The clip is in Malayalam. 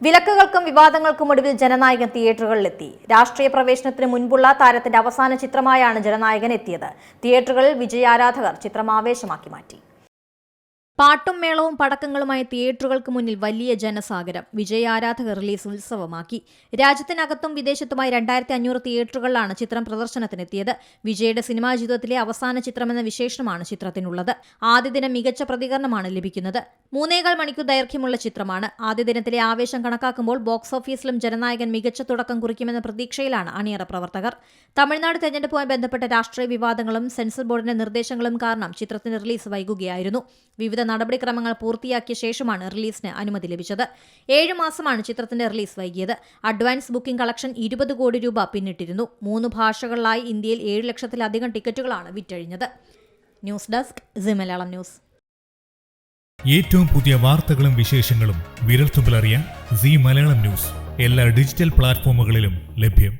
വിലക്കുകൾക്കും വിവാദങ്ങൾക്കും ഒടുവിൽ ജനനായകൻ തിയേറ്ററുകളിലെത്തി. രാഷ്ട്രീയ പ്രവേശനത്തിന് മുൻപുള്ള താരത്തിന്റെ അവസാന ചിത്രമായാണ് ജനനായകൻ എത്തിയത്. തിയേറ്ററുകളിൽ വിജയാരാധകർ ചിത്രം ആവേശമാക്കി മാറ്റി. പാട്ടും മേളവും പടക്കങ്ങളുമായി തിയേറ്ററുകൾക്ക് മുന്നിൽ വലിയ ജനസാഗരം. വിജയാരാധകർ റിലീസ് ഉത്സവമാക്കി. രാജ്യത്തിനകത്തും വിദേശത്തുമായി 2500 തിയേറ്ററുകളിലാണ് ചിത്രം പ്രദർശനത്തിനെത്തിയത്. വിജയുടെ സിനിമാ ജീവിതത്തിലെ അവസാന ചിത്രമെന്ന വിശേഷണമാണ് ചിത്രത്തിനുള്ളത്. ആദ്യ ദിനം മികച്ച പ്രതികരണമാണ് ലഭിക്കുന്നത്. 3.25 മണിക്കൂർ ദൈർഘ്യമുള്ള ചിത്രമാണ്. ആദ്യ ദിനത്തിലെ ആവേശം കണക്കാക്കുമ്പോൾ ബോക്സ് ഓഫീസിലും ജനനായകൻ മികച്ച തുടക്കം കുറിക്കുമെന്ന പ്രതീക്ഷയിലാണ് അണിയറ പ്രവർത്തകർ. തമിഴ്നാട് തെരഞ്ഞെടുപ്പുമായി ബന്ധപ്പെട്ട രാഷ്ട്രീയ വിവാദങ്ങളും സെൻസർ ബോർഡിന്റെ നിർദ്ദേശങ്ങളും കാരണം ചിത്രത്തിന്റെ റിലീസ് വൈകുകയായിരുന്നു. വിവിധ നടപടിക്രമങ്ങൾ പൂർത്തിയാക്കിയ ശേഷമാണ് റിലീസിന് അനുമതി ലഭിച്ചത്. 7 മാസമാണ് ചിത്രത്തിന്റെ റിലീസ് വൈകിയത്. അഡ്വാൻസ് ബുക്കിംഗ് കളക്ഷൻ 20 കോടി രൂപ പിന്നിട്ടിരുന്നു. 3 ഭാഷകളിലായി ഇന്ത്യയിൽ 7 ലക്ഷത്തിലധികം ടിക്കറ്റുകളാണ് വിറ്റഴിഞ്ഞത്. News desk Zee Malayalam news. ഏറ്റവും പുതിയ വാർത്തകളും വിശേഷങ്ങളും വിരൽത്തുമ്പിലറിയാൻ സി മലയാളം ന്യൂസ് എല്ലാ ഡിജിറ്റൽ പ്ലാറ്റ്ഫോമുകളിലും ലഭ്യം.